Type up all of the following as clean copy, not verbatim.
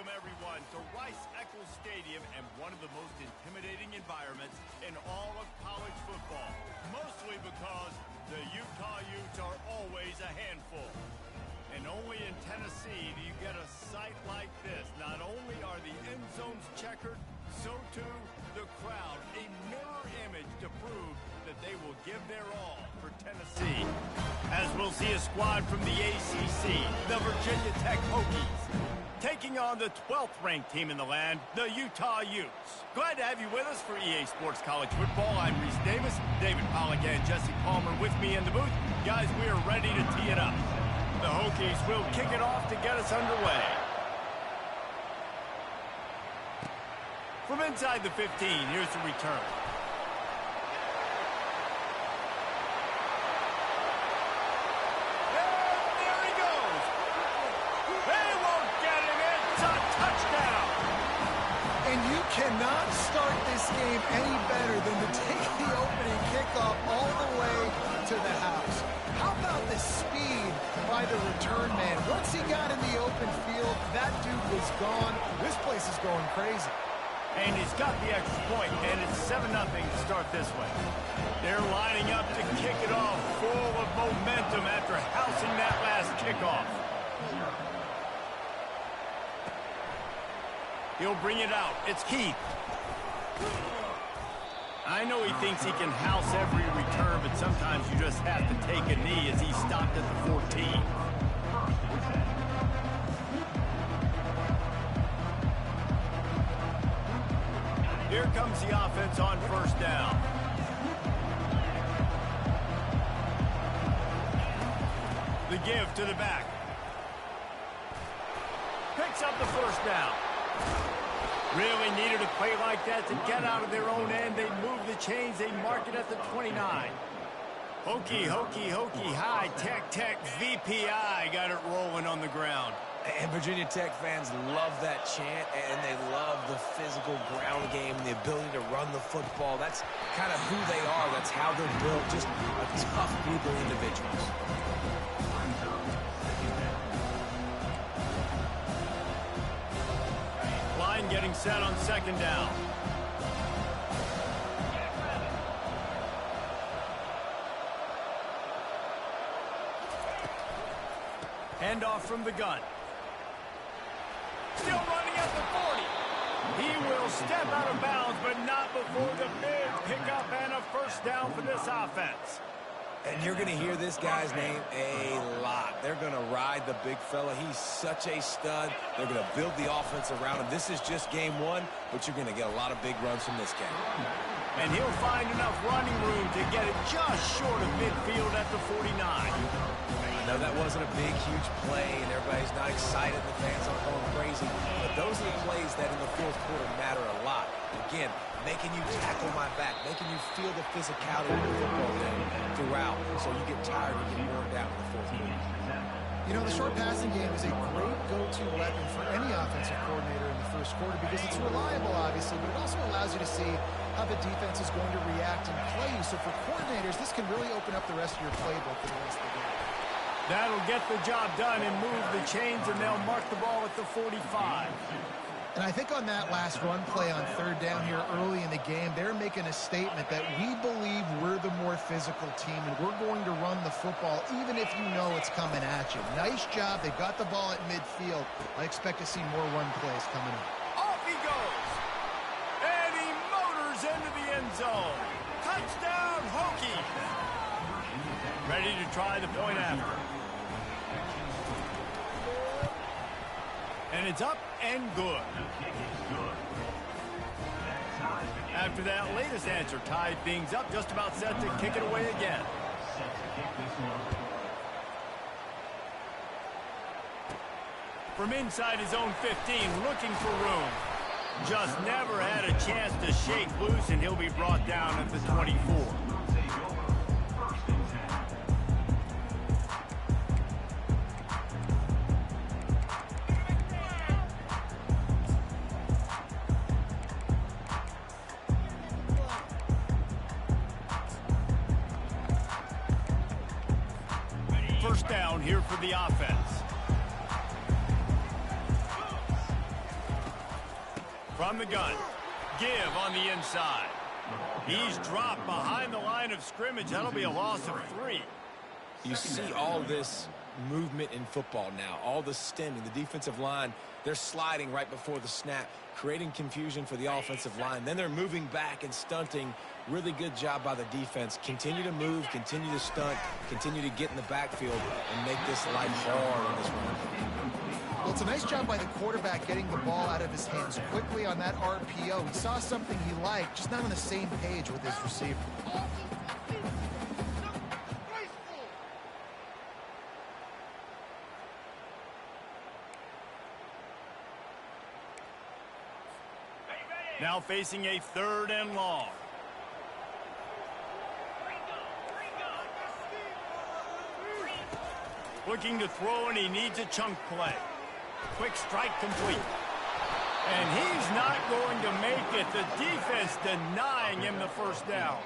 Welcome, everyone, to Rice-Eccles Stadium and one of the most intimidating environments in all of college football, mostly because the Utah Utes are always a handful. And only in Tennessee do you get a sight like this. Not only are the end zones checkered, so too the crowd, a mirror image to prove that they will give their all for Tennessee. As we'll see a squad from the ACC, the Virginia Tech Hokies, taking on the 12th ranked team in the land, the Utah Utes. Glad to have you with us for EA Sports College Football. I'm Reese Davis, David Pollack and Jesse Palmer with me in the booth. Guys, we are ready to tee it up. The Hokies will kick it off to get us underway. From inside the 15, here's the return. Cannot start this game any better than to take the opening kickoff all the way to the house. How about the speed by the return man? Once he got in the open field, that dude was gone. This place is going crazy. And he's got the extra point, and it's 7-0 to start this way. They're lining up to kick it off, full of momentum after housing that last kickoff. He'll bring it out. It's Keith. I know he thinks he can house every return, but sometimes you just have to take a knee as he stopped at the 14. Here comes the offense on first down. The give to the back. Picks up the first down. Really needed a play like that to get out of their own end. They move the chains. They mark it at the 29. Hokie, Hokie, Hokie, high, Tech, Tech, VPI got it rolling on the ground. And Virginia Tech fans love that chant, and they love the physical ground game, the ability to run the football. That's kind of who they are. That's how they're built, just a tough group of individuals. Getting set on second down. Handoff from the gun. Still running at the 40. He will step out of bounds, but not before the big pickup and a first down for this offense. And you're going to hear this guy's name a lot. They're going to ride the big fella. He's such a stud. They're going to build the offense around him. This is just game one, but you're going to get a lot of big runs from this guy. And he'll find enough running room to get it just short of midfield at the 49. I know that wasn't a big, huge play, and everybody's not excited. The fans aren't going crazy. But those are the plays that in the fourth quarter matter a lot. Again, making you tackle my back, making you feel the physicality of the football game throughout, so you get tired and get worn down in the fourth quarter. You know, the short passing game is a great go-to weapon for any offensive coordinator in the first quarter because it's reliable, obviously, but it also allows you to see how the defense is going to react and play you. So for coordinators, this can really open up the rest of your playbook for the rest of the game. That'll get the job done and move the chains, and they'll mark the ball at the 45. And I think on that last run play on third down here early in the game, they're making a statement that we believe we're the more physical team and we're going to run the football even if you know it's coming at you. Nice job. They got the ball at midfield. I expect to see more run plays coming up. Off he goes. And he motors into the end zone. Touchdown, Hokies. Ready to try the point after. And it's up and good. After that latest answer tied things up, just about set to kick it away again. From inside his own 15, looking for room. Just never had a chance to shake loose, and he'll be brought down at the 24. First down here for the offense. from the gun. Give on the inside. He's dropped behind the line of scrimmage. That'll be a loss of 3. You see all this movement in football now, all the stemming, the defensive line, they're sliding right before the snap, creating confusion for the offensive line. Then they're moving back and stunting. Really good job by the defense. Continue to move, continue to stunt, continue to get in the backfield and make this life hard on this run. Well, it's a nice job by the quarterback getting the ball out of his hands quickly on that RPO. He saw something he liked, just not on the same page with his receiver. Now facing a 3rd and long. Looking to throw, and he needs a chunk play. Quick strike complete. And he's not going to make it. The defense denying him the first down.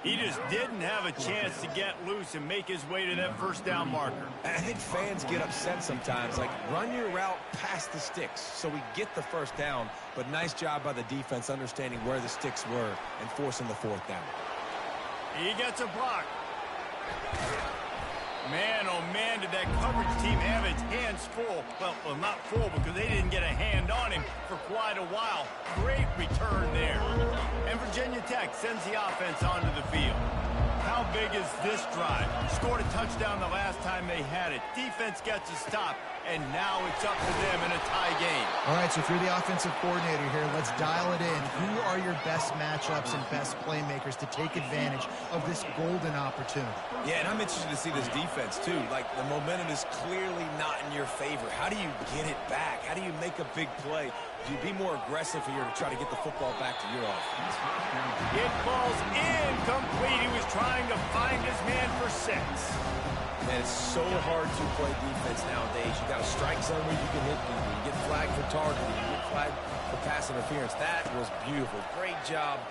He just didn't have a chance to get loose and make his way to that first down marker. I think fans get upset sometimes, like run your route past the sticks so we get the first down, but nice job by the defense understanding where the sticks were and forcing the 4th down. He gets a block. Man, oh man, did that coverage team have its hands full. Well, not full because they didn't get a hand on him for quite a while. Great return there. And Virginia Tech sends the offense onto the field. How big is this drive? Scored a touchdown the last time they had it. Defense gets a stop, and now it's up to them in a tie game. All right, so if you're the offensive coordinator here, let's dial it in. Who are your best matchups and best playmakers to take advantage of this golden opportunity? Yeah, and I'm interested to see this defense, too. Like, the momentum is clearly not in your favor. How do you get it back? How do you make a big play? Do you be more aggressive here to try to get the football back to your offense? It falls incomplete. He was trying to find his man for 6. Man, it's so hard to play defense nowadays. You got a strike zone where you can hit people. You get flagged for targeting. You get flagged for pass interference. That was beautiful. Great job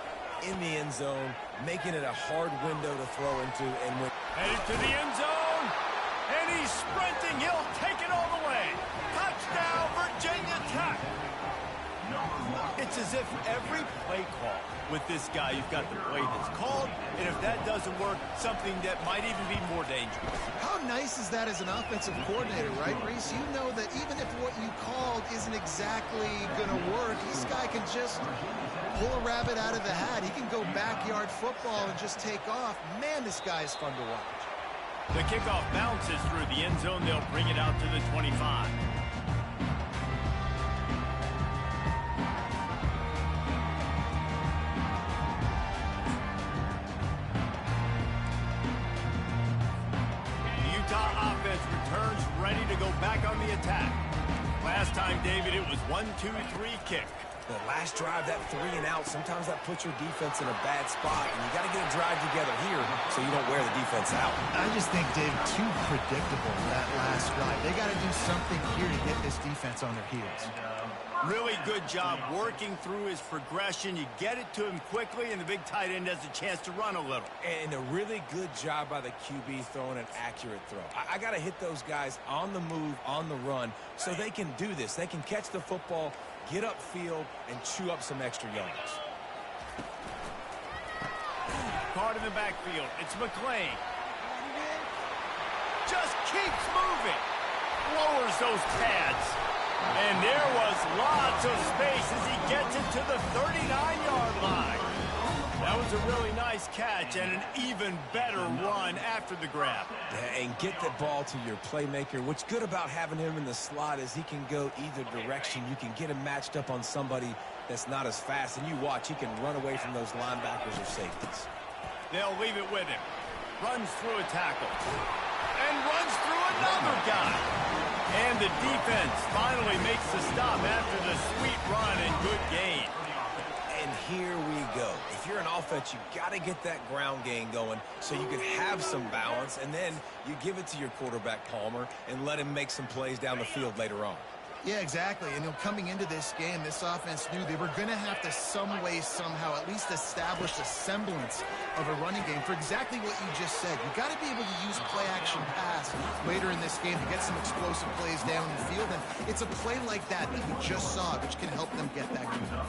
in the end zone, making it a hard window to throw into. And when headed to the end zone, and he's sprinting. He'll take it all the way. Touchdown, Virginia Tech. It's as if every play call with this guy, you've got the play that's called, and if that doesn't work, something that might even be more dangerous. How nice is that as an offensive coordinator, right, Reese? You know that even if what you called isn't exactly going to work, this guy can just pull a rabbit out of the hat. He can go backyard football and just take off. Man, this guy is fun to watch. The kickoff bounces through the end zone. They'll bring it out to the 25. Returns ready to go back on the attack. Last time, David, it was 1-2-3 kick. The last drive, that 3 and out, sometimes that puts your defense in a bad spot, and you got to get a drive together here so you don't wear the defense out. I just think, Dave, too predictable that last drive. They got to do something here to get this defense on their heels. Really good job working through his progression. You get it to him quickly, and the big tight end has a chance to run a little. And a really good job by the QB throwing an accurate throw. I got to hit those guys on the move, on the run, so they can do this. They can catch the football, get upfield, and chew up some extra yards. Caught in the backfield. It's McClain. Just keeps moving. Lowers those pads. And there was lots of space as he gets it to the 39-yard line. That was a really nice catch and an even better run after the grab. Yeah, and get the ball to your playmaker. What's good about having him in the slot is he can go either direction. You can get him matched up on somebody that's not as fast. And you watch, he can run away from those linebackers or safeties. They'll leave it with him. Runs through a tackle. And runs through another guy. And the defense finally makes the stop after the sweet run and good gain. And here we go. If you're an offense, you got to get that ground game going so you can have some balance, and then you give it to your quarterback, Palmer, and let him make some plays down the field later on. Yeah, exactly. And coming into this game, this offense knew they were going to have to some way, somehow, at least establish a semblance of a running game for exactly what you just said. You got to be able to use play-action pass later in this game to get some explosive plays down the field. And it's a play like that that we just saw, which can help them get that going.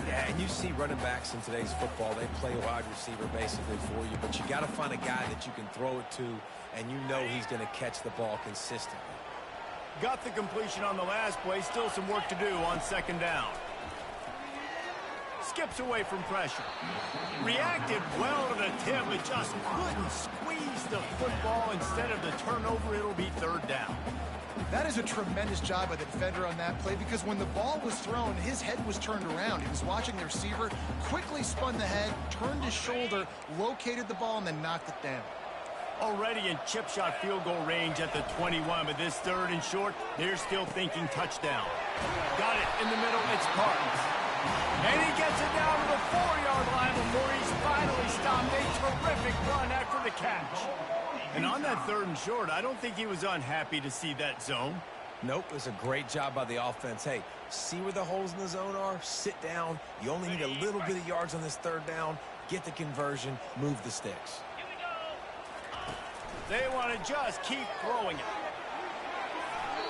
Yeah, and you see running backs in today's football, they play wide receiver basically for you, but you got to find a guy that you can throw it to, and you know he's going to catch the ball consistently. Got the completion on the last play. Still some work to do on second down. Skips away from pressure. Reacted well to the tip, but just couldn't squeeze the football. Instead of the turnover, it'll be third down. That is a tremendous job by the defender on that play, because when the ball was thrown, his head was turned around. He was watching the receiver, quickly spun the head, turned his shoulder, located the ball, and then knocked it down. Already in chip shot field goal range at the 21, but this third and short, they're still thinking touchdown. Got it in the middle, it's Cartons. And he gets it down to the 4-yard line before he's finally stopped. A terrific run after the catch. And on that third and short, I don't think he was unhappy to see that zone. Nope, it was a great job by the offense. Hey, see where the holes in the zone are? Sit down. You only need a little bit of yards on this third down. Get the conversion, move the sticks. They want to just keep throwing it.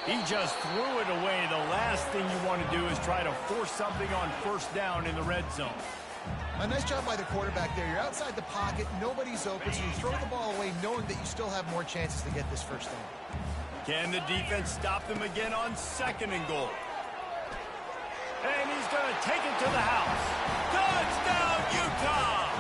He just threw it away. The last thing you want to do is try to force something on first down in the red zone. A nice job by the quarterback there. You're outside the pocket, nobody's open, so you throw the ball away knowing that you still have more chances to get this first down. Can the defense stop them again on second and goal? And he's going to take it to the house. Touchdown, Utah!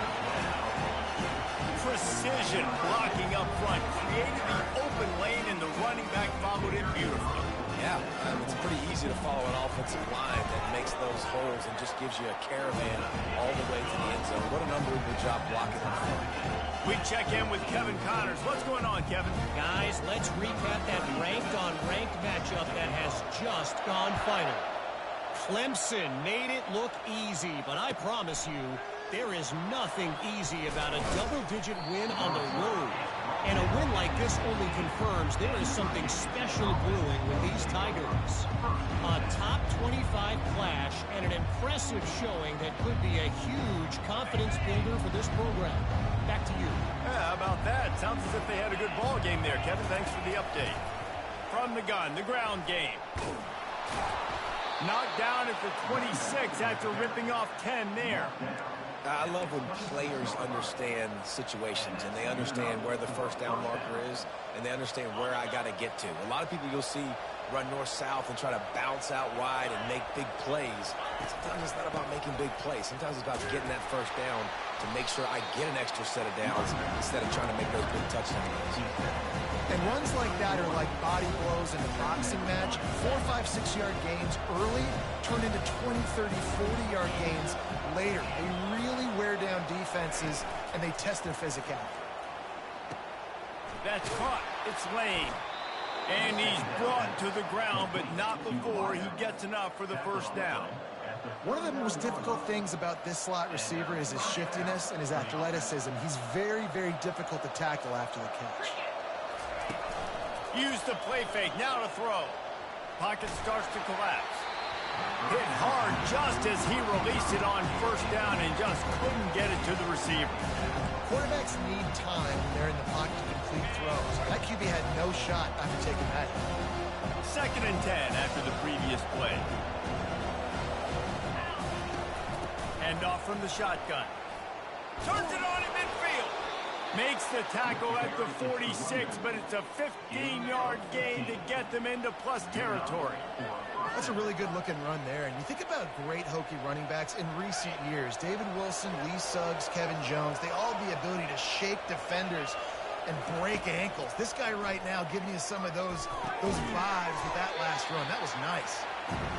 Precision blocking up front, created the open lane, and the running back followed it beautifully. Yeah, it's pretty easy to follow an offensive line that makes those holes and just gives you a caravan all the way to the end zone. What an unbelievable job blocking up front. We check in with Kevin Connors. What's going on, Kevin? Guys, let's recap that ranked-on-ranked matchup that has just gone final. Clemson made it look easy, but I promise you, there is nothing easy about a double-digit win on the road. And a win like this only confirms there is something special brewing with these Tigers. A top 25 clash and an impressive showing that could be a huge confidence builder for this program. Back to you. Yeah, how about that? Sounds as if they had a good ball game there, Kevin. Thanks for the update. From the gun, the ground game. Knocked down at the 26 after ripping off 10 there. I love when players understand situations and they understand where the first down marker is and they understand where I got to get to. A lot of people you'll see run north-south and try to bounce out wide and make big plays. Sometimes it's not about making big plays. Sometimes it's about getting that first down to make sure I get an extra set of downs instead of trying to make those big touchdown runs. And runs like that are like body blows in a boxing match. 4, 5, 6-yard gains early turn into 20, 30, 40-yard gains later. They really wear down defenses, and they test their physicality. That's caught. It's Lane. And he's brought to the ground, but not before he gets enough for the first down. One of the most difficult things about this slot receiver is his shiftiness and his athleticism. He's very, very difficult to tackle after the catch. Use the play fake. Now to throw. Pocket starts to collapse. Hit hard just as he released it on first down and just couldn't get it to the receiver. Quarterbacks need time when they're in the pocket to complete throws. That QB had no shot after taking that. Second and 10 after the previous play. Hand off from the shotgun. Turns it on in midfield. Makes the tackle at the 46, but it's a 15-yard gain to get them into plus territory. That's a really good-looking run there. And you think about great Hokie running backs in recent years. David Wilson, Lee Suggs, Kevin Jones, they all have the ability to shake defenders and break ankles. This guy right now giving you some of those vibes with that last run. That was nice.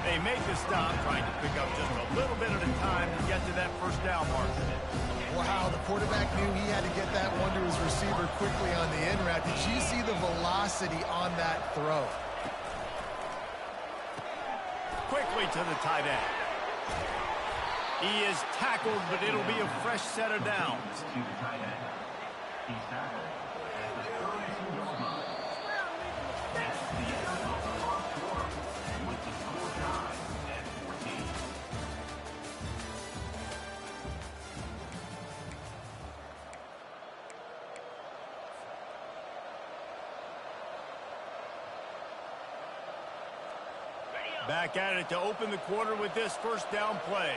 They make the stop, trying to pick up just a little bit at a time to get to that first down marker. Wow, the quarterback knew he had to get that one to his receiver quickly on the in route. Did you see the velocity on that throw? Quickly to the tight end. He is tackled, but it'll be a fresh set of downs. Back at it to open the quarter with this first down play.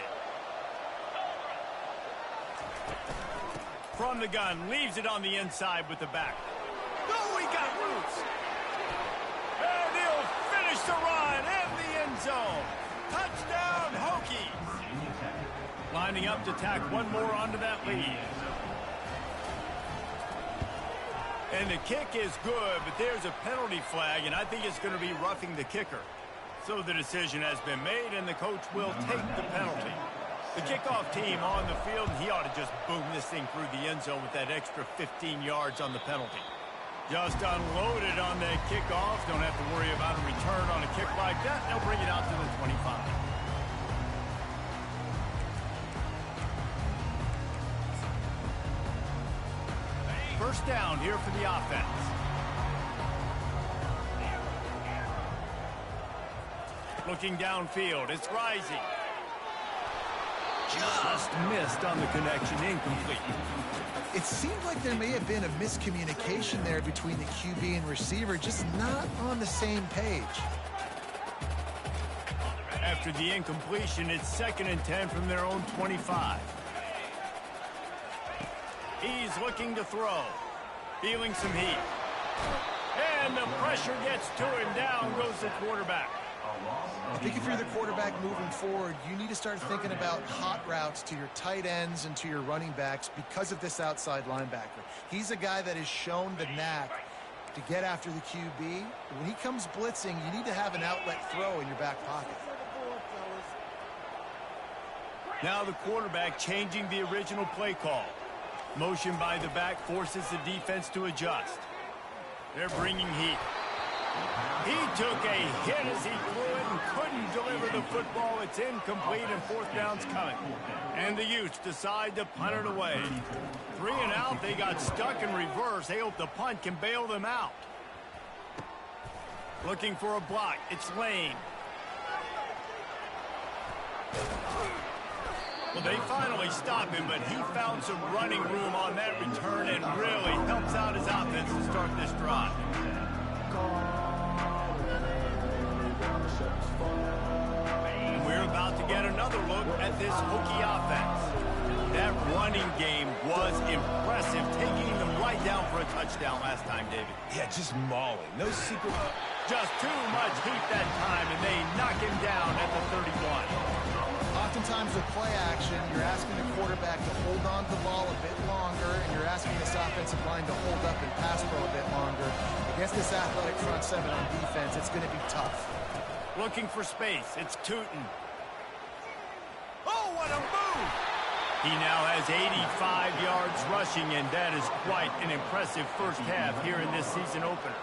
From the gun, leaves it on the inside with the back. Oh, he got loose. And he'll finish the run in the end zone. Touchdown, Hokies. Lining up to tack one more onto that lead. And the kick is good, but there's a penalty flag, and I think it's going to be roughing the kicker. So the decision has been made, and the coach will take the penalty. The kickoff team on the field, and he ought to just boom this thing through the end zone with that extra 15 yards on the penalty. Just unloaded on that kickoff. Don't have to worry about a return on a kick like that. They'll bring it out to the 25. First down here for the offense. Looking downfield, it's rising. Just missed on the connection, incomplete. It seemed like there may have been a miscommunication there between the QB and receiver, just not on the same page. After the incompletion, it's 2nd and 10 from their own 25. He's looking to throw. Feeling some heat. And the pressure gets to him. Down goes the quarterback. I think if you're the quarterback moving forward, you need to start thinking about hot routes to your tight ends and to your running backs because of this outside linebacker. He's a guy that has shown the knack to get after the QB. When he comes blitzing, you need to have an outlet throw in your back pocket. Now the quarterback changing the original play call. Motion by the back forces the defense to adjust. They're bringing heat. He took a hit as he threw it and couldn't deliver the football. It's incomplete and 4th down's coming. And the Utes decide to punt it away. 3 and out, they got stuck in reverse. They hope the punt can bail them out. Looking for a block. It's Lane. Well, they finally stop him, but he found some running room on that return and really helps out his offense to start this drive. And we're about to get another look at this Hokie offense. That running game was impressive, taking them right down for a touchdown last time, David. Yeah, just mauling. No secret. Just too much heat that time, and they knock him down at the 31. Oftentimes with play action, you're asking the quarterback to hold on to the ball a bit longer, and you're asking this offensive line to hold up and pass pro a bit longer. Against this athletic front seven on defense, it's going to be tough. Looking for space. It's Tootin. Oh, what a move! He now has 85 yards rushing, and that is quite an impressive first half here in this season opener.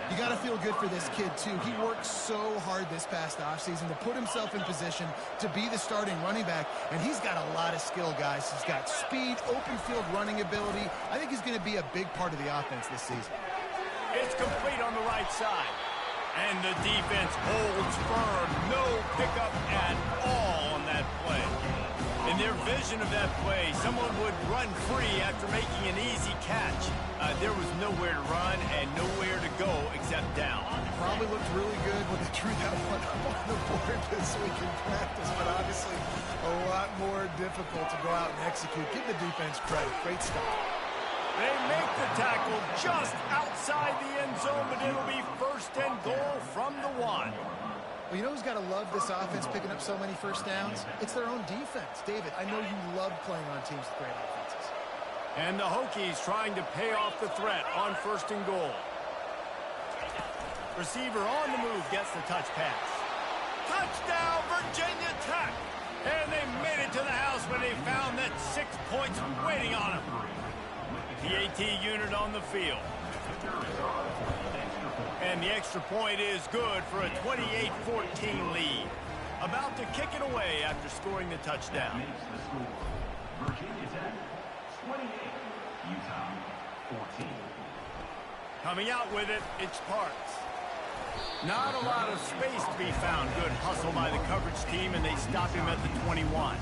You got to feel good for this kid, too. He worked so hard this past offseason to put himself in position to be the starting running back, and he's got a lot of skill, guys. He's got speed, open field running ability. I think he's going to be a big part of the offense this season. It's complete on the right side. And the defense holds firm. No pickup at all on that play. In their vision of that play, someone would run free after making an easy catch. There was nowhere to run and nowhere to go except down. Probably looked really good when they drew that one up on the board this week in practice, but obviously a lot more difficult to go out and execute. Give the defense credit. Great stuff. They make the tackle just outside the end zone, but it'll be 1st and goal from the 1. Well, you know who's got to love this offense picking up so many first downs? It's their own defense. David, I know you love playing on teams with great offenses. And the Hokies trying to pay off the threat on 1st and goal. Receiver on the move gets the touch pass. Touchdown, Virginia Tech! And they made it to the house when they found that 6 points waiting on them. The AT unit on the field. And the extra point is good for a 28-14 lead. About to kick it away after scoring the touchdown. Virginia Tech, 28, Utah, 14. Coming out with it, it's Parks. Not a lot of space to be found. Good hustle by the coverage team, and they stop him at the 21.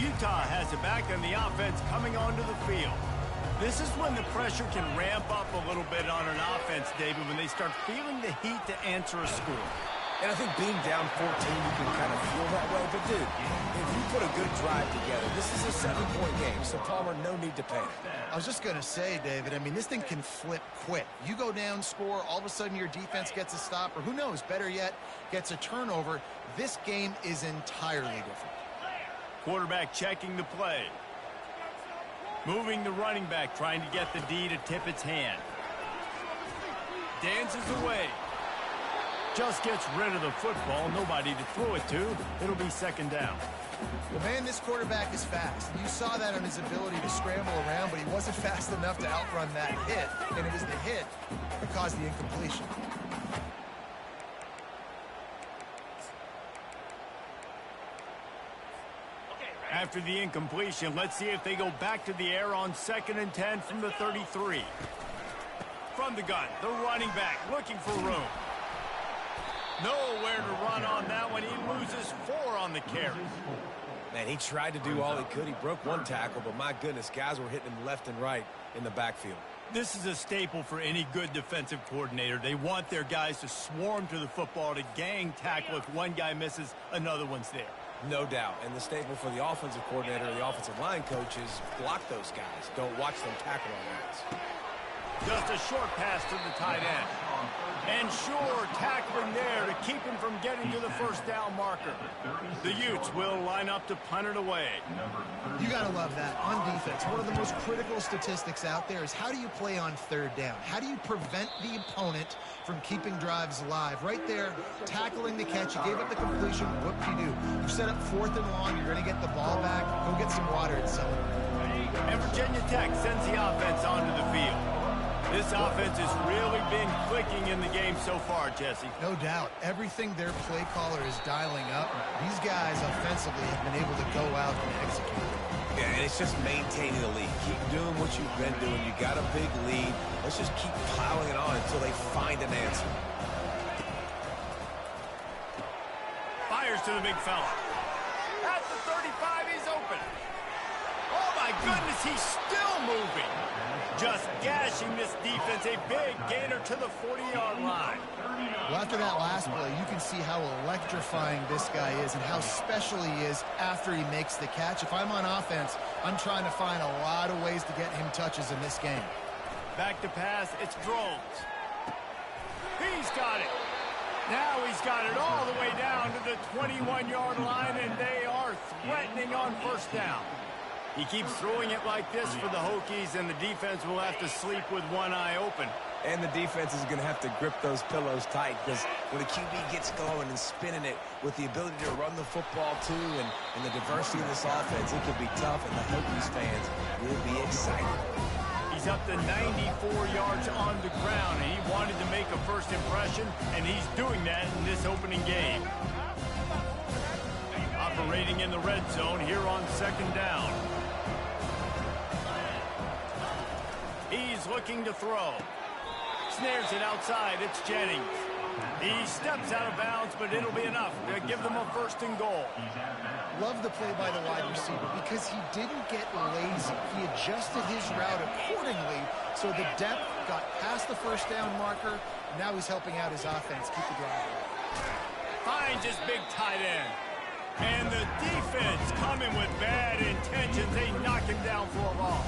Utah has it back and the offense coming onto the field. This is when the pressure can ramp up a little bit on an offense, David, when they start feeling the heat to answer a score. And I think being down 14, you can kind of feel that way. But, dude, if you put a good drive together, this is a 7-point game, so Palmer, no need to panic. I was just going to say, David, I mean, this thing can flip quick. You go down, score, all of a sudden your defense gets a stop, or who knows, better yet, gets a turnover. This game is entirely different. Quarterback checking the play. Moving the running back, trying to get the D to tip its hand. Dances away. Just gets rid of the football. Nobody to throw it to. It'll be second down. Well, man, this quarterback is fast. You saw that on his ability to scramble around, but he wasn't fast enough to outrun that hit. And it was the hit that caused the incompletion. After the incompletion, let's see if they go back to the air on 2nd and 10 from the 33. From the gun, the running back looking for room. Nowhere to run on that one. He loses 4 on the carry. Man, he tried to do all he could. He broke one tackle, but my goodness, guys were hitting him left and right in the backfield. This is a staple for any good defensive coordinator. They want their guys to swarm to the football, to gang tackle. If one guy misses, another one's there. No doubt. And the staple for the offensive coordinator or the offensive line coach is block those guys. Don't watch them tackle on guys. Just a short pass to the tight end. And sure, tackling there to keep him from getting to the first down marker. The Utes will line up to punt it away. You got to love that. On defense, one of the most critical statistics out there is how do you play on 3rd down? How do you prevent the opponent from keeping drives alive? Right there, tackling the catch. You gave up the completion. What do? You set up 4th and long. You're going to get the ball back. Go get some water and celebrate. And Virginia Tech sends the offense onto the field. This offense has really been clicking in the game so far, Jesse. No doubt. Everything their play caller is dialing up, these guys offensively have been able to go out and execute. Yeah, and it's just maintaining the lead. Keep doing what you've been doing. You got a big lead. Let's just keep piling it on until they find an answer. Fires to the big fella. At the 35, he's open. Oh, my goodness, he's still moving. Just gashing this defense, a big gainer to the 40-yard line. Well, after that last play, you can see how electrifying this guy is and how special he is after he makes the catch. If I'm on offense, I'm trying to find a lot of ways to get him touches in this game. Back to pass, it's Drones. He's got it. Now he's got it all the way down to the 21-yard line, and they are threatening on first down. He keeps throwing it like this for the Hokies, and the defense will have to sleep with one eye open. And the defense is going to have to grip those pillows tight because when the QB gets going and spinning it with the ability to run the football too and the diversity of this offense, it can be tough, and the Hokies fans will be excited. He's up to 94 yards on the ground, and he wanted to make a first impression, and he's doing that in this opening game. Operating in the red zone here on 2nd down. He's looking to throw. Snares it outside. It's Jennings. He steps out of bounds, but it'll be enough to give them a 1st and goal. Love the play by the wide receiver because he didn't get lazy. He adjusted his route accordingly so the depth got past the first down marker. Now he's helping out his offense keep the drive alive. Finds his big tight end. And the defense coming with bad intentions. They knock him down for a loss.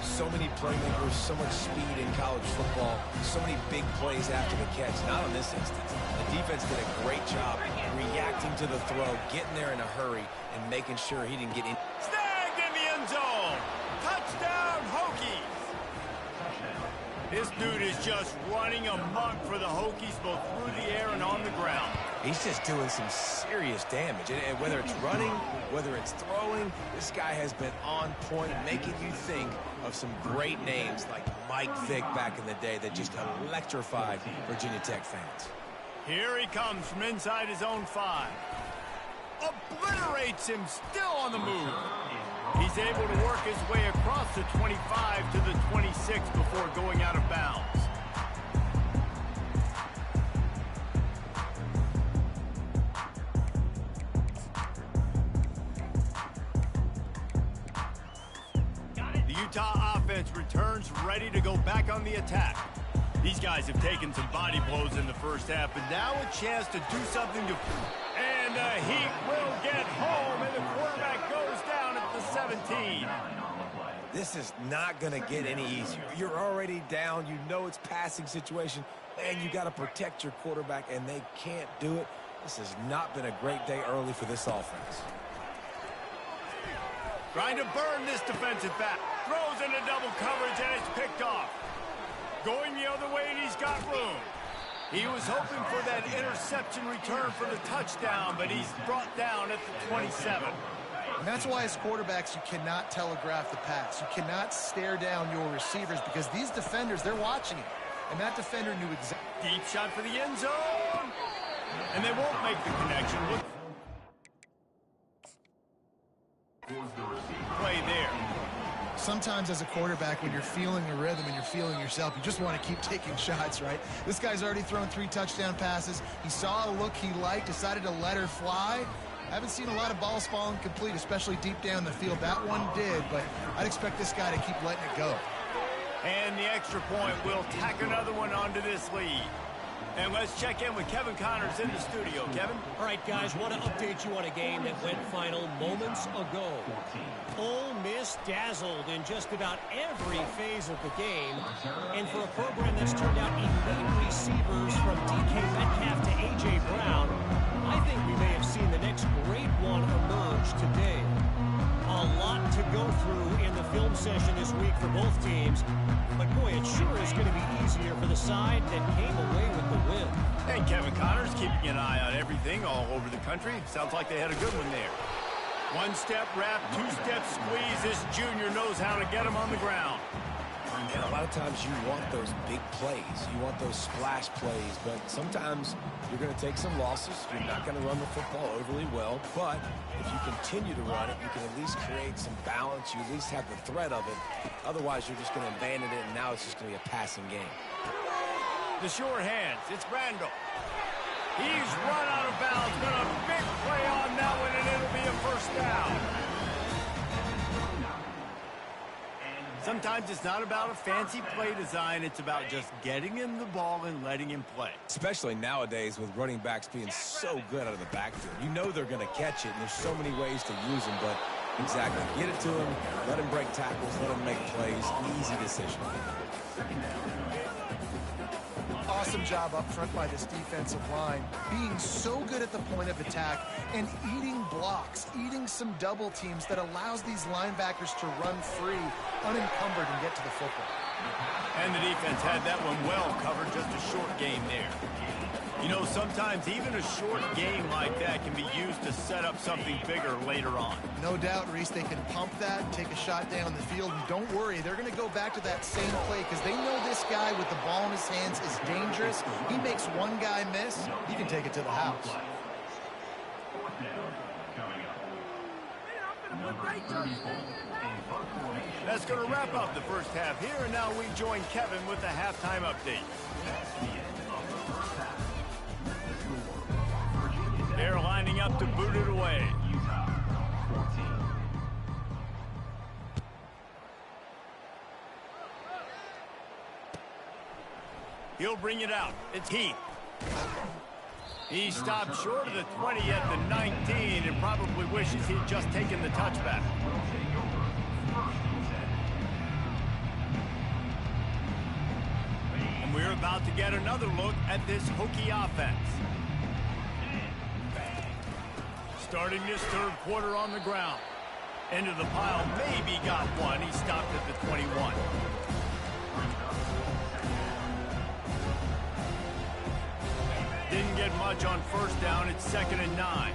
So many playmakers, so much speed in college football, so many big plays after the catch. Not in this instance. The defense did a great job reacting to the throw, getting there in a hurry, and making sure he didn't get in. Snagged in the end zone. Touchdown, Hokies. This dude is just running amok for the Hokies, both through the air and on the ground. He's just doing some serious damage. And whether it's running, whether it's throwing, this guy has been on point, making you think of some great names like Mike Vick back in the day that just electrified Virginia Tech fans. Here he comes from inside his own 5. Obliterates him, still on the move. He's able to work his way across the 25 to the 26 before going out of bounds. The Utah offense returns ready to go back on the attack. These guys have taken some body blows in the first half, but now a chance to do something to... And the Heat will get home, and the quarterback goes down at the 17. This is not going to get any easier. You're already down. You know it's passing situation, and you got to protect your quarterback, and they can't do it. This has not been a great day early for this offense. Trying to burn this defensive back. Throws into double coverage, and it's picked off. Going the other way, and he's got room. He was hoping for that interception return for the touchdown, but he's brought down at the 27. And that's why as quarterbacks, you cannot telegraph the pass. You cannot stare down your receivers because these defenders, they're watching it. And that defender knew exactly. Deep shot for the end zone. And they won't make the connection. Look. Play there. Sometimes as a quarterback, when you're feeling the rhythm and you're feeling yourself, you just want to keep taking shots, right? This guy's already thrown 3 touchdown passes. He saw a look he liked, decided to let her fly. I haven't seen a lot of balls falling complete, especially deep down the field. That one did, but I'd expect this guy to keep letting it go. And the extra point will tack another one onto this lead. And let's check in with Kevin Connors in the studio. Kevin? All right, guys, want to update you on a game that went final moments ago. Ole Miss dazzled in just about every phase of the game. And for a program that's turned out elite receivers from DK Metcalf to A.J. Brown, I think we may have seen the next great one emerge today. A lot to go through in the film session this week for both teams. But, boy, it sure is going to be easier for the side that came away with the win. And Kevin Connors keeping an eye on everything all over the country. Sounds like they had a good one there. One-step wrap, two-step squeeze. This junior knows how to get him on the ground. And a lot of times you want those big plays. You want those splash plays. But sometimes you're going to take some losses. You're not going to run the football overly well. But if you continue to run it, you can at least create some balance. You at least have the threat of it. Otherwise, you're just going to abandon it, and now it's just going to be a passing game. The sure hands. It's Randall. He's run out of bounds. Got a big play on that one, and it'll be a first down. Sometimes it's not about a fancy play design. It's about just getting him the ball and letting him play. Especially nowadays with running backs being so good out of the backfield. You know they're going to catch it, and there's so many ways to use them. But exactly, get it to him, let him break tackles, let him make plays. Easy decision. Awesome job up front by this defensive line, being so good at the point of attack and eating blocks, eating some double teams that allows these linebackers to run free, unencumbered, and get to the football. And the defense had that one well covered, just a short game there. You know, sometimes even a short game like that can be used to set up something bigger later on. No doubt, Reese, they can pump that, take a shot down the field, and don't worry, they're going to go back to that same play because they know this guy with the ball in his hands is dangerous. He makes one guy miss, he can take it to the house. That's going to wrap up the first half here, and now we join Kevin with the halftime update. They're lining up to boot it away. He'll bring it out. It's Heath. He stopped short of the 20 at the 19 and probably wishes he'd just taken the touchback. And we're about to get another look at this Hokie offense. Starting this third quarter on the ground. Into the pile, maybe got one. He stopped at the 21. Didn't get much on first down. It's 2nd and 9.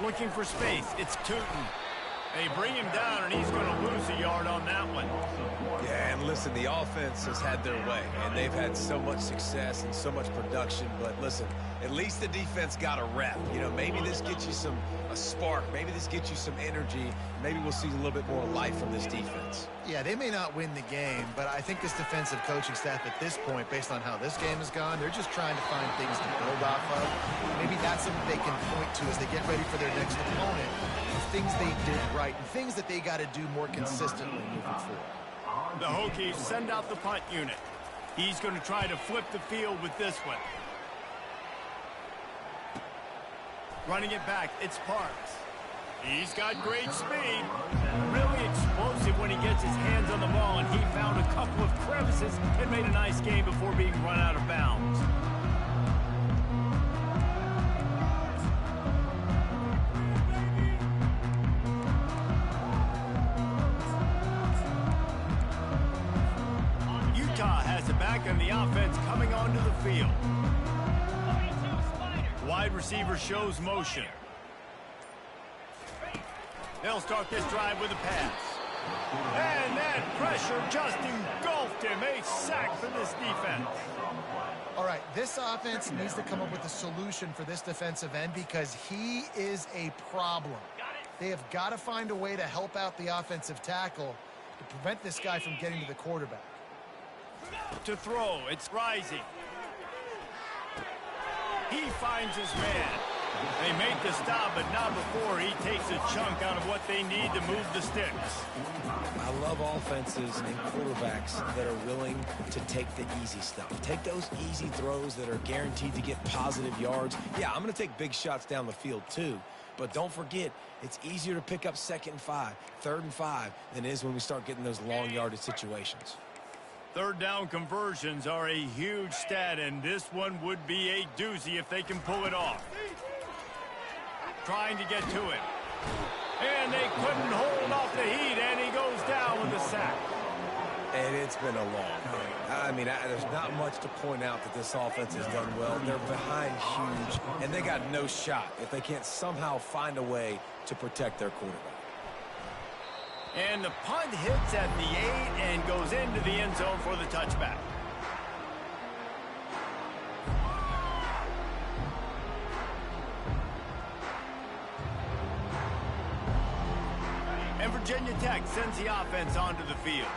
Looking for space. It's Tootin. They bring him down, and he's going to lose a yard on that one. Yeah, and listen, the offense has had their way, and they've had so much success and so much production. But listen, At least the defense got a rep. You know, maybe this gets you a spark. Maybe this gets you some energy. Maybe we'll see a little bit more life from this defense. Yeah, they may not win the game, but I think this defensive coaching staff at this point, based on how this game has gone, they're just trying to find things to build off of. Maybe that's something they can point to as they get ready for their next opponent, things they did right and things that they got to do more consistently moving forward. The Hokies send out the punt unit. He's going to try to flip the field with this one. Running it back, it's Parks. He's got great speed. Really explosive when he gets his hands on the ball, and he found a couple of crevices and made a nice game before being run out of bounds. Utah has it back, and the offense coming onto the field. Wide receiver shows motion. They'll start this drive with a pass. And that pressure just engulfed him. A sack for this defense. All right, this offense needs to come up with a solution for this defensive end because he is a problem. They have got to find a way to help out the offensive tackle to prevent this guy from getting to the quarterback. To throw, it's Rising. He finds his man. They make the stop, but not before he takes a chunk out of what they need to move the sticks. I love offenses and quarterbacks that are willing to take the easy stuff. Take those easy throws that are guaranteed to get positive yards. Yeah, I'm going to take big shots down the field too. But don't forget, it's easier to pick up 2nd and 5, 3rd and 5 than it is when we start getting those long yardage situations. Third down conversions are a huge stat, and this one would be a doozy if they can pull it off. Trying to get to it. And they couldn't hold off the heat, and he goes down with a sack. And it's been a long day. I mean, there's not much to point out that this offense has done well. They're behind huge, and they got no shot if they can't somehow find a way to protect their quarterback. And the punt hits at the 8 and goes into the end zone for the touchback. And Virginia Tech sends the offense onto the field.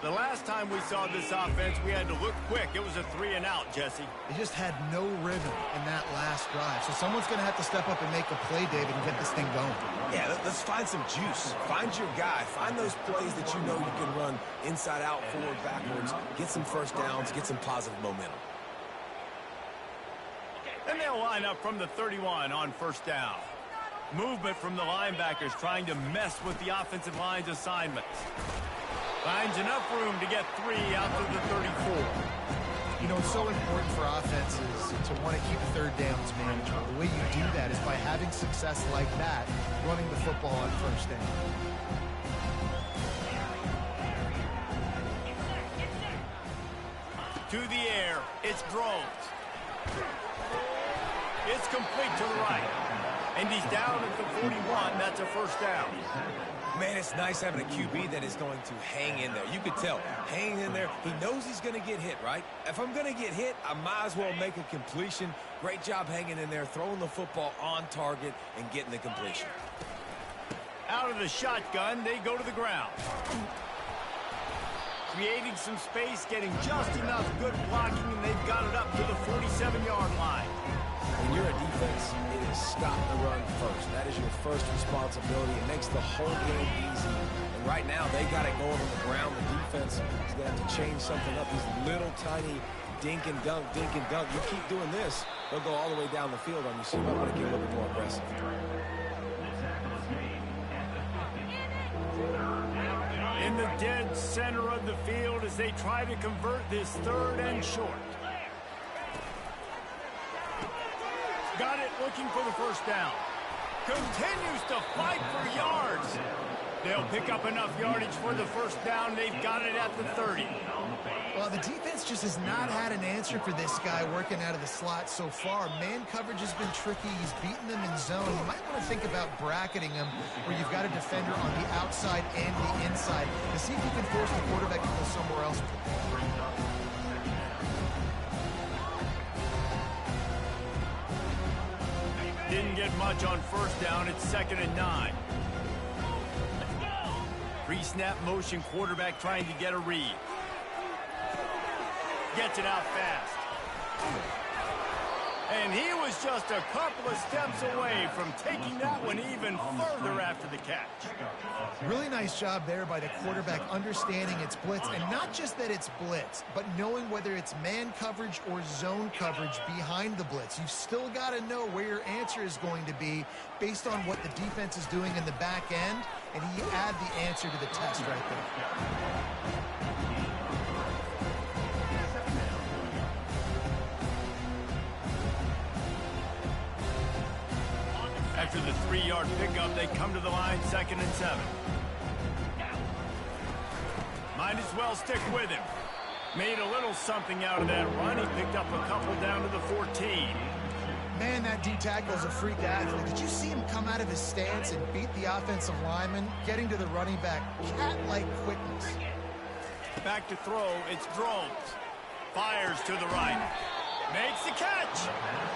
The last time we saw this offense, we had to look quick. It was a 3-and-out, Jesse. They just had no rhythm in that last drive. So someone's going to have to step up and make a play, David, and get this thing going. Yeah, let's find some juice. Find your guy. Find those plays that you know you can run inside out, forward, backwards. Get some first downs. Get some positive momentum. And they'll line up from the 31 on first down. Movement from the linebackers trying to mess with the offensive line's assignments. Finds enough room to get 3 out to the 34. You know, it's so important for offenses to want to keep third downs manageable. The way you do that is by having success like that, running the football on first down. To the air, it's Drones. It's complete to the right. And he's down at the 41. That's a first down. Man, it's nice having a QB that is going to hang in there. You could tell, hanging in there. He knows he's going to get hit, right? If I'm going to get hit, I might as well make a completion. Great job hanging in there, throwing the football on target and getting the completion. Out of the shotgun, they go to the ground. Creating some space, getting just enough good blocking, and they've got it up to the 47-yard line. When you're a defense, it is stop the run first. That is your first responsibility. It makes the whole game easy. And right now, they got it going on the ground. The defense is going to have to change something up. These little tiny dink and dunk, dink and dunk. You keep doing this, they'll go all the way down the field on you. So you might want to get a little bit more aggressive. In the dead center of the field as they try to convert this 3rd and short. Got it, looking for the first down. Continues to fight for yards. They'll pick up enough yardage for the first down. They've got it at the 30. Well, the defense just has not had an answer for this guy working out of the slot so far. Man coverage has been tricky. He's beaten them in zone. You might want to think about bracketing him where you've got a defender on the outside and the inside to see if you can force the quarterback to go somewhere else. didn't get much on first down. It's 2nd and 9. Pre-snap motion quarterback trying to get a read. Gets it out fast. And he was just a couple of steps away from taking that one even further after the catch. Really nice job there by the quarterback understanding it's blitz, and not just that it's blitz, but knowing whether it's man coverage or zone coverage behind the blitz. You've still got to know where your answer is going to be based on what the defense is doing in the back end, and you add the answer to the test right there. After the 3-yard pickup, they come to the line, 2nd and 7. Might as well stick with him. Made a little something out of that run. He picked up a couple down to the 14. Man, that D-tackle is a freak athlete. Did you see him come out of his stance and beat the offensive lineman, getting to the running back? Cat-like quickness. Back to throw, it's Drones. Fires to the right. Makes the catch.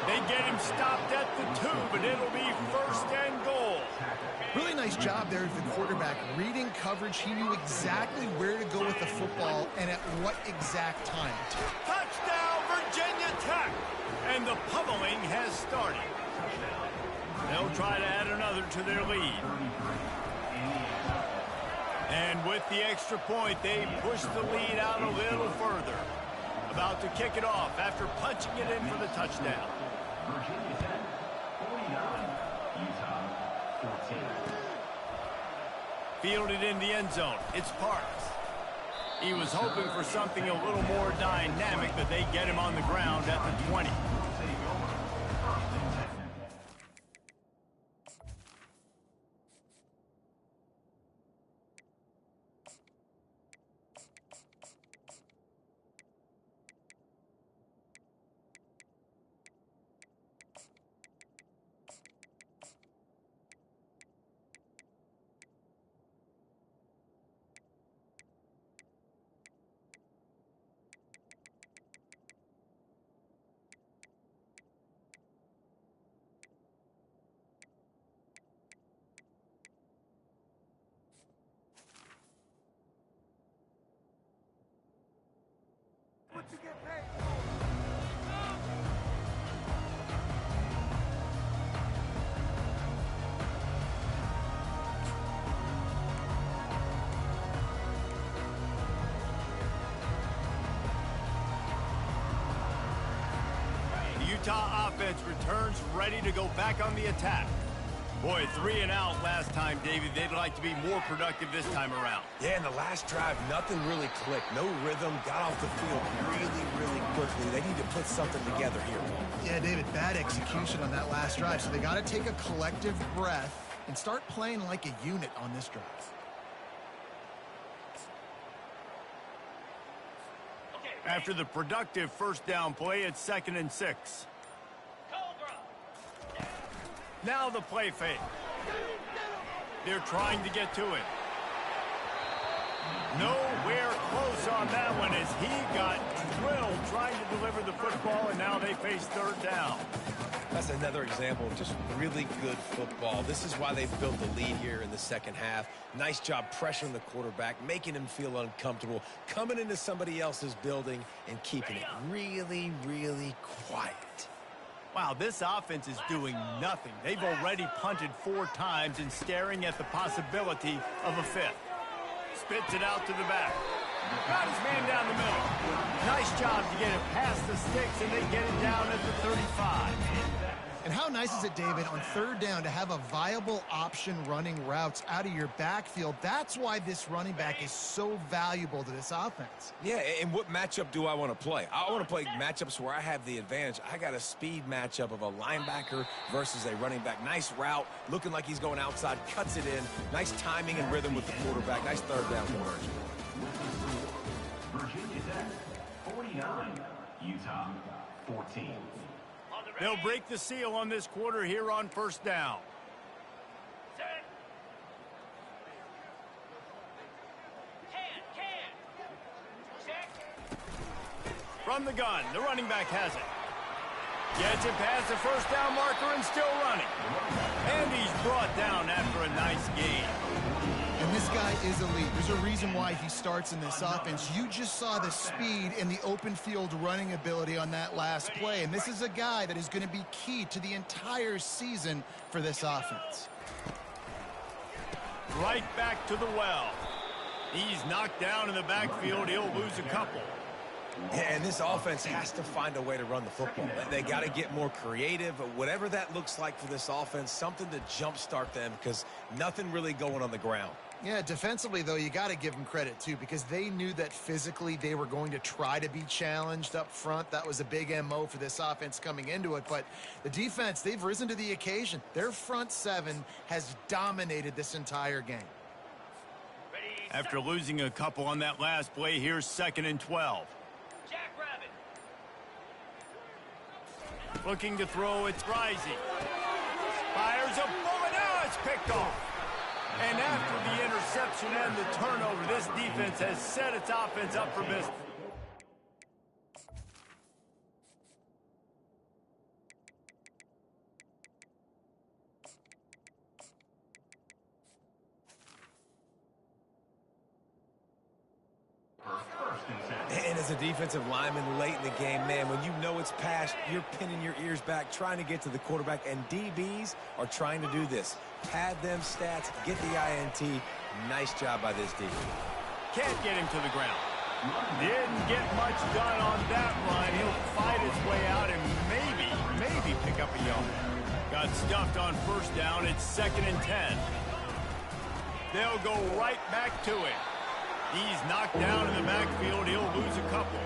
They get him stopped at the 2, but it'll be 1st and goal. Really nice job there of the quarterback. Reading coverage, he knew exactly where to go with the football and at what exact time. Touchdown, Virginia Tech. And the pummeling has started. They'll try to add another to their lead. And with the extra point, they push the lead out a little further. About to kick it off after punching it in for the touchdown. Virginia Tech, 49. Utah, 14. Fielded in the end zone. It's Parks. He was hoping for something a little more dynamic, but they get him on the ground at the 20. Utah offense returns ready to go back on the attack. Boy, 3 and out last time, David. They'd like to be more productive this time around. Yeah, in the last drive, nothing really clicked. No rhythm, got off the field really quickly. They need to put something together here. Yeah, David, bad execution on that last drive, so they got to take a collective breath and start playing like a unit on this drive. After the productive first down play, it's 2nd and 6. Now the play fake. They're trying to get to it. Nowhere close on that one as he got drilled trying to deliver the football, and now they face 3rd down. That's another example of just really good football. This is why they've built the lead here in the second half. Nice job pressuring the quarterback, making him feel uncomfortable, coming into somebody else's building and keeping it really quiet. Wow, this offense is doing nothing. They've already punted 4 times and staring at the possibility of a 5th. Spits it out to the back. Got his man down the middle. Nice job to get it past the sticks, and they get it down at the 35. And how nice is it, David, on 3rd down to have a viable option running routes out of your backfield? That's why this running back is so valuable to this offense. Yeah, and what matchup do I want to play? I want to play matchups where I have the advantage. I got a speed matchup of a linebacker versus a running back. Nice route, looking like he's going outside, cuts it in. Nice timing and rhythm with the quarterback. Nice 3rd down conversion. Virginia Tech, 49. Utah, 14. They'll break the seal on this quarter here on 1st down. From the gun, the running back has it. Gets it past the first down marker and still running. And he's brought down after a nice game. And this guy is elite. There's a reason why he starts in this offense. You just saw the speed and the open field running ability on that last play. And this is a guy that is going to be key to the entire season for this offense. Right back to the well. He's knocked down in the backfield. He'll lose a couple. And this offense has to find a way to run the football. They got to get more creative, whatever that looks like for this offense, something to jumpstart them because nothing really going on the ground. Yeah, defensively, though, you got to give them credit, too, because they knew that physically they were going to try to be challenged up front. That was a big MO for this offense coming into it. But the defense, they've risen to the occasion. Their front seven has dominated this entire game. After losing a couple on that last play, here's 2nd and 12. Looking to throw, it's Rising. Fires a bullet, now it's picked off. And after the interception and the turnover, this defense has set its offense up for business. And as a defensive lineman late in the game, man, when you know it's past, you're pinning your ears back, trying to get to the quarterback, and DBs are trying to do this. Pad them stats, get the INT. Nice job by this defense. Can't get him to the ground. Didn't get much done on that run. He'll fight his way out and maybe pick up a yard. Got stuffed on first down. It's 2nd and 10. They'll go right back to it. He's knocked down in the backfield. He'll lose a couple.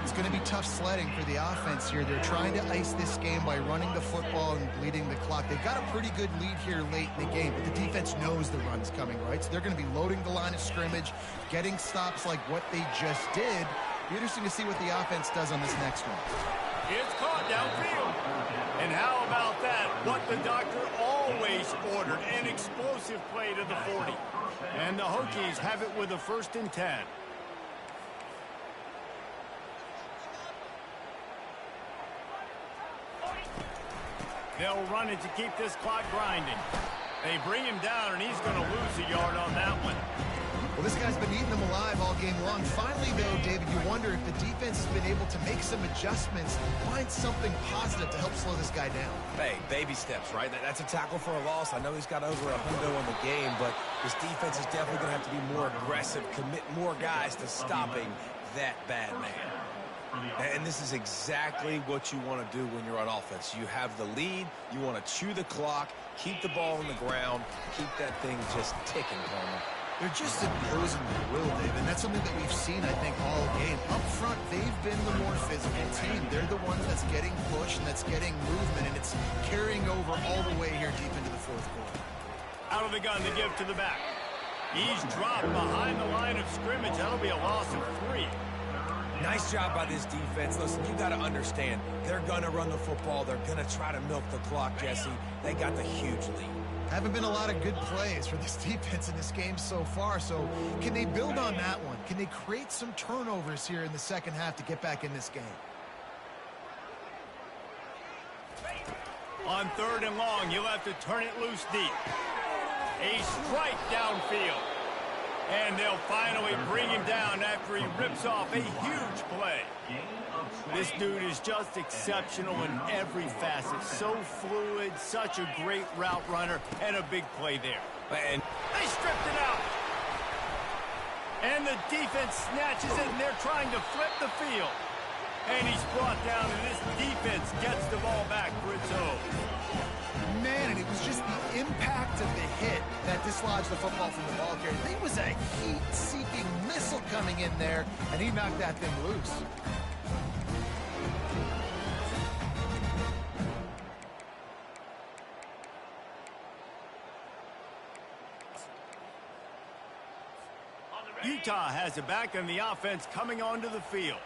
It's going to be tough sledding for the offense here. They're trying to ice this game by running the football and bleeding the clock. They've got a pretty good lead here late in the game, but the defense knows the run's coming, right? So they're going to be loading the line of scrimmage, getting stops like what they just did. Be interesting to see what the offense does on this next one. It's caught downfield. And how about that? What the doctor always ordered, an explosive play to the 40. And the Hokies have it with a 1st and 10. They'll run it to keep this clock grinding. They bring him down, and he's going to lose a yard on that one. Well, this guy's been eating them alive all game long. Finally, though, David, you wonder if the defense has been able to make some adjustments, find something positive to help slow this guy down. Hey, baby steps, right? That's a tackle for a loss. I know he's got over a hundo on the game, but this defense is definitely going to have to be more aggressive, commit more guys to stopping that bad man. And this is exactly what you want to do when you're on offense. You have the lead. You want to chew the clock, keep the ball on the ground, keep that thing just ticking, Palmer. They're just imposing their will, David, and that's something that we've seen, I think, all game. Up front, they've been the more physical team. They're the ones that's getting pushed and that's getting movement, and it's carrying over all the way here deep into the 4th quarter. Out of the gun to give to the back. He's dropped behind the line of scrimmage. That'll be a loss of 3. Nice job by this defense. Listen, you got to understand, they're going to run the football. They're going to try to milk the clock, Jesse. They got the huge lead. Haven't been a lot of good plays for this defense in this game so far, so can they build on that one? Can they create some turnovers here in the second half to get back in this game? On 3rd and long, you'll have to turn it loose deep. A strike downfield. And they'll finally bring him down after he rips off a huge play. This dude is just exceptional in every facet. So fluid, such a great route runner, and a big play there. And they stripped it out. And the defense snatches it, and they're trying to flip the field. And he's brought down, and this defense gets the ball back for its own. Man, and it was just the impact of the hit that dislodged the football from the ball carrier. There was a heat-seeking missile coming in there, and he knocked that thing loose. Utah has it back, and the offense coming onto the field.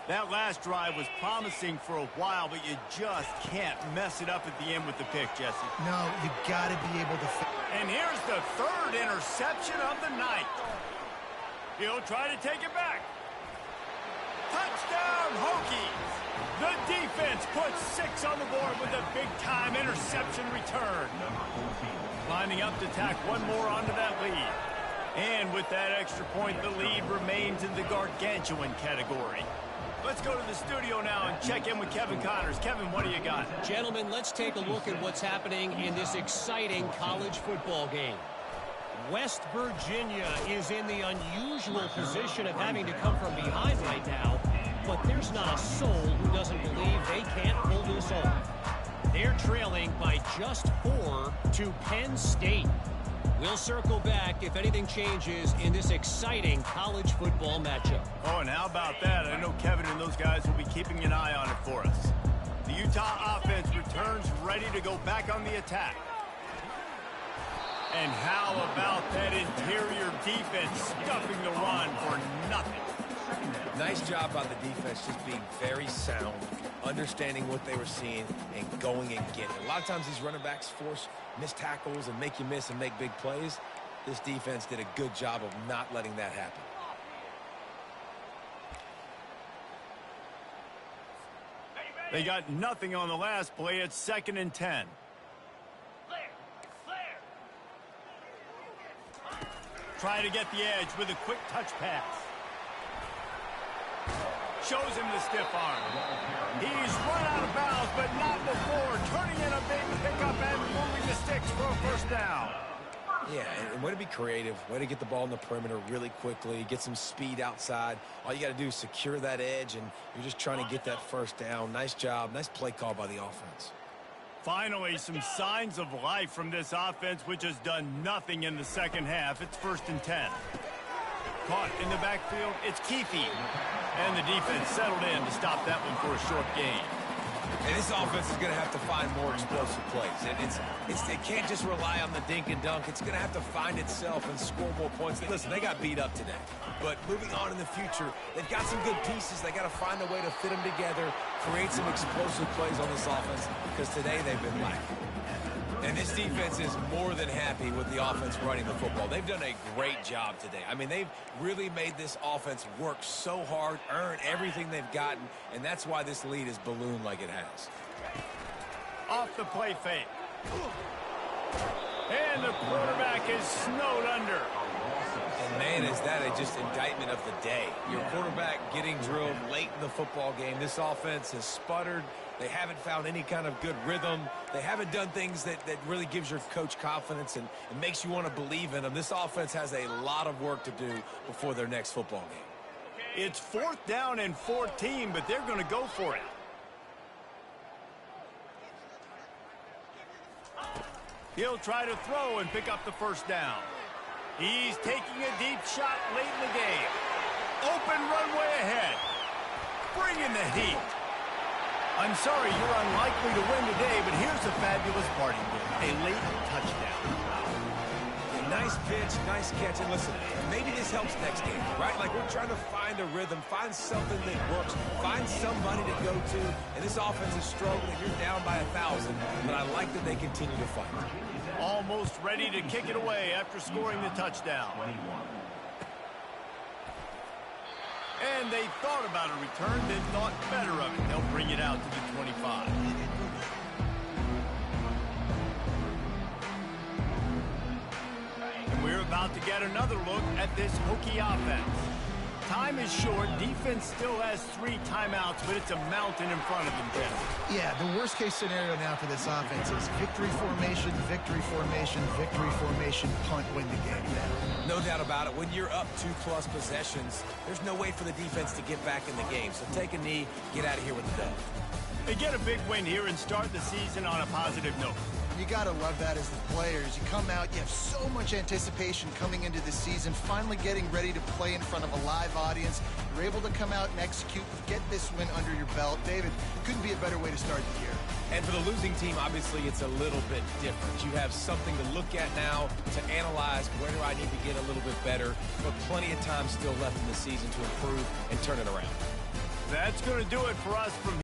That last drive was promising for a while, but you just can't mess it up at the end with the pick, Jesse. No, you got to be able to... And here's the 3rd interception of the night. He'll try to take it back. Touchdown, Hokies! The defense puts 6 on the board with a big-time interception return. Lining up to tack one more onto that lead. And with that extra point, the lead remains in the gargantuan category. Let's go to the studio now and check in with Kevin Connors. Kevin, what do you got? Gentlemen, let's take a look at what's happening in this exciting college football game. West Virginia is in the unusual position of having to come from behind right now, but there's not a soul who doesn't believe they can't pull this off. They're trailing by just 4 to Penn State. We'll circle back if anything changes in this exciting college football matchup. Oh, and how about that? I know Kevin and those guys will be keeping an eye on it for us. The Utah offense returns ready to go back on the attack. And how about that interior defense stuffing the run for nothing? Nice job by the defense, just being very sound, understanding what they were seeing, and going and getting it. A lot of times these running backs force missed tackles and make you miss and make big plays. This defense did a good job of not letting that happen. They got nothing on the last play. It's 2nd and 10. Trying to get the edge with a quick touch pass. Shows him the stiff arm. He's run out of bounds, but not before. Turning in a big pickup and moving the sticks for a first down. Yeah, and way to be creative, way to get the ball in the perimeter really quickly, get some speed outside. All you got to do is secure that edge, and you're just trying to get that first down. Nice job, nice play call by the offense. Finally, some signs of life from this offense, which has done nothing in the second half. It's 1st and 10. Caught in the backfield, it's Keefe. And the defense settled in to stop that one for a short gain. And this offense is going to have to find more explosive plays. And it can't just rely on the dink and dunk. It's going to have to find itself and score more points. Listen, they got beat up today. But moving on in the future, they've got some good pieces. They got to find a way to fit them together, create some explosive plays on this offense, because today they've been lacking. And this defense is more than happy with the offense running the football. They've done a great job today. I mean, they've really made this offense work so hard, earn everything they've gotten, and that's why this lead is ballooned like it has. Off the play fake. And the quarterback is snowed under. And man, is that just indictment of the day. Your quarterback getting drilled late in the football game. This offense has sputtered. They haven't found any kind of good rhythm. They haven't done things that really gives your coach confidence and makes you want to believe in them. This offense has a lot of work to do before their next football game. It's 4th down and 14, but they're going to go for it. He'll try to throw and pick up the first down. He's taking a deep shot late in the game. Open runway ahead. Bringing the heat. I'm sorry you're unlikely to win today, but here's the fabulous party game. A late touchdown. Nice pitch, nice catch. And listen, maybe this helps next game, right? Like we're trying to find a rhythm, find something that works, find somebody to go to. And this offense is struggling. You're down by 1,000, but I like that they continue to fight. Almost ready to kick it away after scoring the touchdown. And they thought about a return, then thought better of it. They'll bring it out to the 25. And we're about to get another look at this Hokie offense. Time is short. Defense still has 3 timeouts, but it's a mountain in front of them, Jeff. Yeah, the worst-case scenario now for this offense is victory formation, victory formation, victory formation, punt, win the game now. No doubt about it. When you're up 2+ possessions, there's no way for the defense to get back in the game. So take a knee, get out of here with the dub. They get a big win here and start the season on a positive note. You got to love that as the players. You come out, you have so much anticipation coming into the season, finally getting ready to play in front of a live audience. You're able to come out and execute, get this win under your belt. David, couldn't be a better way to start the year. And for the losing team, obviously, it's a little bit different. You have something to look at now to analyze where do I need to get a little bit better, but plenty of time still left in the season to improve and turn it around. That's going to do it for us from